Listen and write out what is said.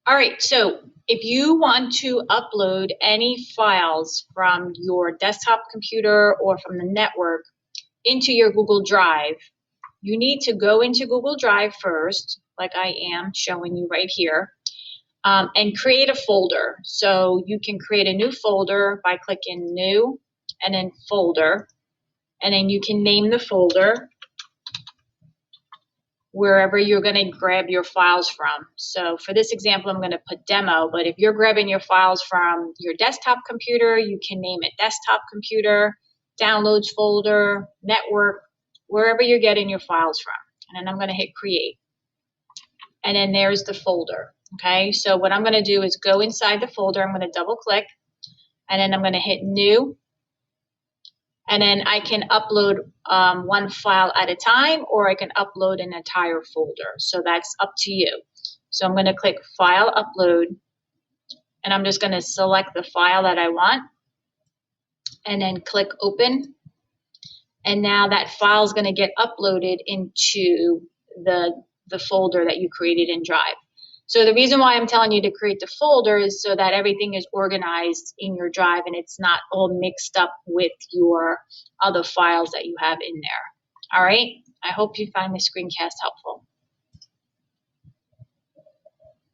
All right, so if you want to upload any files from your desktop computer or from the network into your Google Drive, you need to go into Google Drive first, like I am showing you right here, and create a folder. So you can create a new folder by clicking New and then Folder, and then you can name the folder wherever you're going to grab your files from. So for this example, I'm going to put demo, but if you're grabbing your files from your desktop computer, you can name it desktop computer, downloads folder, network, wherever you're getting your files from. And then I'm going to hit create. And then there's the folder. Okay, so what I'm going to do is go inside the folder. I'm going to double click, and then I'm going to hit new. And then I can upload one file at a time, or I can upload an entire folder. So that's up to you. So I'm going to click File Upload, and I'm just going to select the file that I want, and then click Open. And now that file is going to get uploaded into the folder that you created in Drive. So the reason why I'm telling you to create the folder is so that everything is organized in your Drive and it's not all mixed up with your other files that you have in there. All right, I hope you find this screencast helpful.